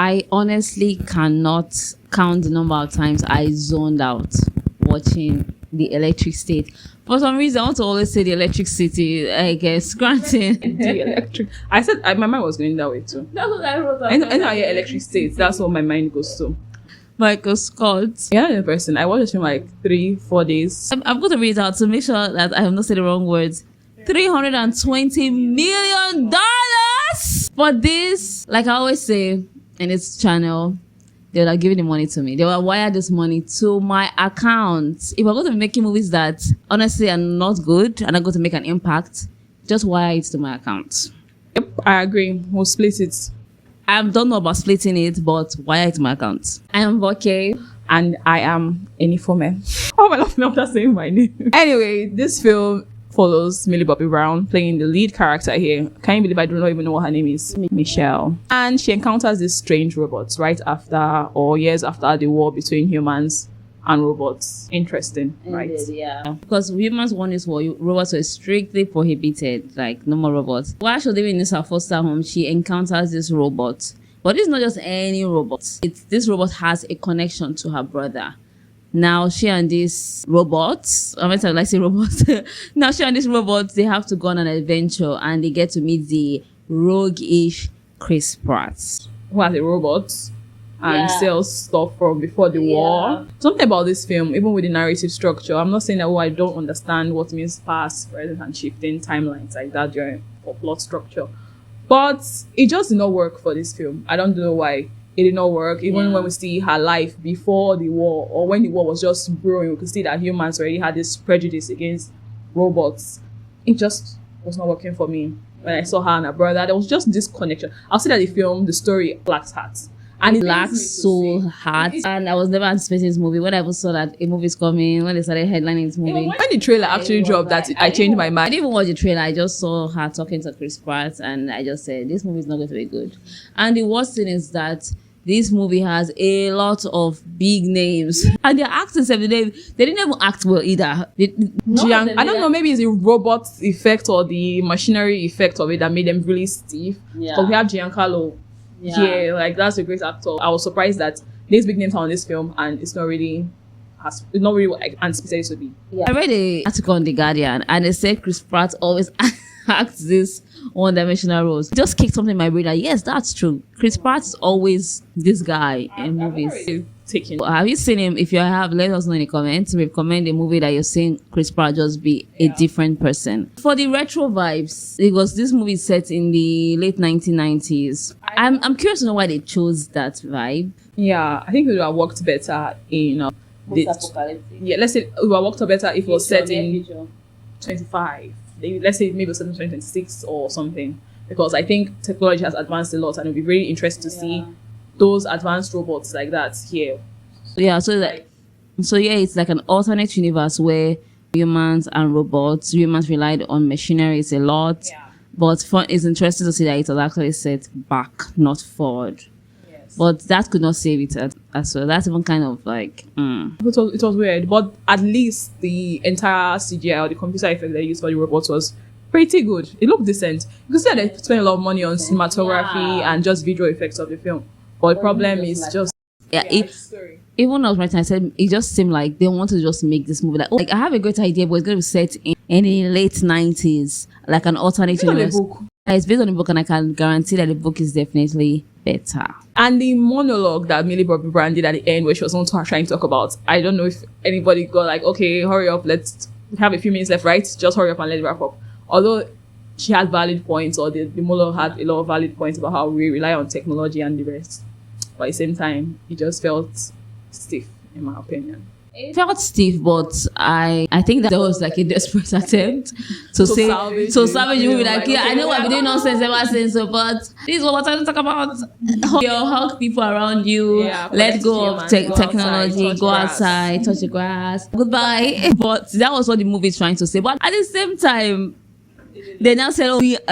I honestly cannot count the number of times I zoned out watching The Electric State. For some reason, I want to always say The Electric City, I guess. Granted. The electric. I said my mind was going that way too. That's what I wrote. And I hear Electric State, that's what my mind goes to. Michael Scott. Yeah, in person. I watched him like 3-4 days. I'm going to read it out to make sure that I have not said the wrong words. $320 million for this. Like I always say in this channel, they would have given the money to me. They will wire this money to my account. If I'm going to be making movies that honestly are not good and are going to make an impact, just wire it to my account. Yep, I agree. We'll split it. I don't know about splitting it, but wire it to my account. I am Voke. And I am Enifome. Oh, I love me after saying my name. Anyway, this film follows Millie Bobby Brown playing the lead character here. Can you believe I don't even know what her name is? Michelle. And she encounters these strange robots right after or years after the war between humans and robots. Interesting, right? Yeah. Because humans want this war, robots were strictly prohibited, like no more robots. While she's living in her foster home, she encounters this robot. But it's not just any robot. This robot has a connection to her brother. Now she and this robot, now she and this robot, they have to go on an adventure and they get to meet the rogue-ish Chris Pratt. Who has a robot and sells stuff from before the war. Something about this film, even with the narrative structure, I'm not saying that I don't understand what means past, present, and shifting timelines like that during for plot structure. But it just did not work for this film. I don't know why. It did not work. Even when we see her life before the war or when the war was just brewing, we could see that humans already had this prejudice against robots. It just was not working for me. When I saw her and her brother, there was just this connection. I'll say that the film, the story lacks heart. And it lacks soul, heart. And I was never anticipating this movie. When I ever saw that a movie is coming, when they started headlining this movie. When the trailer actually dropped, I changed my mind. I didn't even watch the trailer. I just saw her talking to Chris Pratt and I just said, this movie is not going to be good. And the worst thing is that this movie has a lot of big names. And their actors, they didn't even act well either. I don't know, maybe it's the robot effect or the machinery effect of it that made them really stiff. But we have Giancarlo. Yeah, like that's a great actor. I was surprised that these big names are on this film and it's not really what I anticipated it to be. I read an article on The Guardian and they said Chris Pratt always acts this one-dimensional roles. It just kicked something in my brain that yes, that's true. Chris Pratt is always this guy in movies. Have you seen him? If you have, let us know in the comments. Recommend a movie that you're seeing Chris Pratt just be a different person. For the retro vibes, because this movie is set in the late 1990s. I'm curious to know why they chose that vibe. Yeah, I think it would have worked better in let's say it would have worked better if it was set in 25. Let's say maybe it was set in 2026 or something. Because I think technology has advanced a lot and it would be very interesting to see those advanced robots like that here. It's like an alternate universe where humans and robots, humans relied on machineries a lot. But it's interesting to see that it was actually set back, not forward. But that could not save it as well. That's even kind of like it was weird. But at least the entire CGI or the computer effect they used for the robots was pretty good. It looked decent. You could see that they spent a lot of money on cinematography and just visual effects of the film. But the problem is just even when I was writing, I said it just seemed like they want to just make this movie like I have a great idea, but it's going to be set in the late 90s, like an alternate universe. It's based on the book, and I can guarantee that the book is definitely better. And the monologue that Millie Bobby Brown did at the end, where she was also trying to talk about, I don't know if anybody got like, okay, hurry up, we have a few minutes left, right? Just hurry up and let's wrap up. Although she had valid points, or the monologue had a lot of valid points about how we rely on technology and the rest. But at the same time, it just felt stiff, in my opinion. It felt stiff, but I think that there was like a desperate attempt to salvage you. Like, I know I've been doing nonsense ever since, but this is what we're trying to talk about. Hug people around you, let go of technology, go outside, touch the grass, goodbye. But that was what the movie is trying to say. But at the same time, they now said,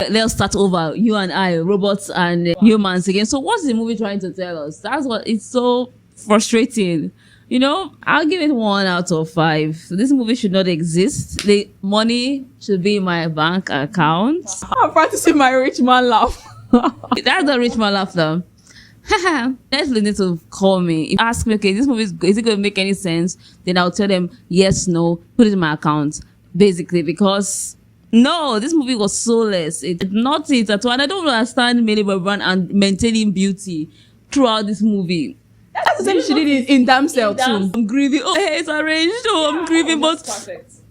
let's start over, you and I, robots and humans again. So what's the movie trying to tell us? That's what it's so frustrating. You know, I'll give it 1 out of 5. This movie should not exist. The money should be in my bank account. I'm practicing my rich man laugh. That's the rich man laugh though. Netflix need to call me. If ask me, okay, this movie is it going to make any sense? Then I'll tell them yes, no, put it in my account. Basically, because no, this movie was soulless. It's not it at all. And I don't understand Millie Bobby Brown and maintaining beauty throughout this movie. That's the same she did in Damn Cell too. I'm grieving. Oh, her hair is arranged. Oh, I'm grieving. But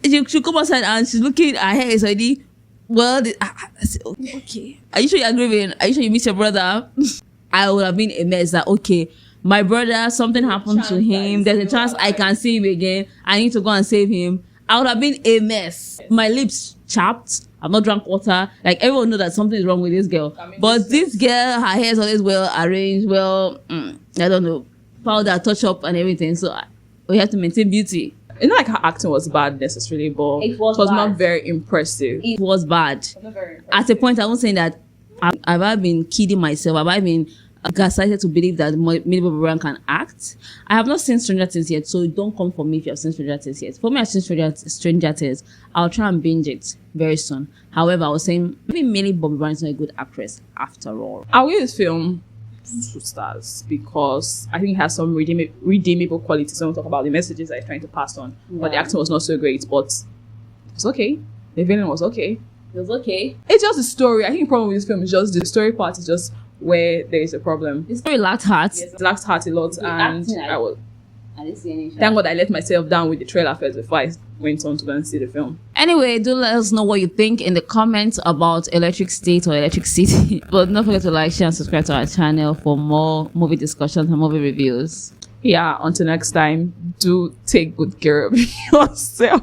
she come outside and she's looking. Her hair is already. Well, I said, okay. Are you sure you're grieving? Are you sure you miss your brother? I would have been a mess. That okay, my brother, something happened to him. There's a chance I can see him again. I need to go and save him. I would have been a mess. My lips chapped. I've not drank water. Like, everyone know that something is wrong with this girl. But this girl, her hair is always well arranged. Well, I don't know, powder, touch up, and everything. So we have to maintain beauty. It's not like her acting was bad necessarily, but it was not very impressive. It was bad. At a point, I was saying that have I been kidding myself? Have I been gaslighted to believe that Millie Bobby Brown can act? I have not seen Stranger Things yet, so don't come for me if you have seen Stranger Things yet. For me, I've seen Stranger Things. I'll try and binge it very soon. However, I was saying maybe Millie Bobby Brown is not a good actress after all. I'll give this film 2 stars because I think it has some redeemable qualities when we talk about the messages that it's trying to pass on. Yeah. But the acting was not so great, but it's okay. The villain was okay. It was okay. It's just the story. I think the problem with this film is just the story part is just where there is a problem. The story lacked heart. Yes, it lacked heart a lot, and I didn't see any. Thank God I let myself down with the trailer first before I went on to go and see the film. Anyway, do let us know what you think in the comments about Electric State or Electric City. But don't forget to like, share, and subscribe to our channel for more movie discussions and movie reviews. Yeah, until next time, do take good care of yourself.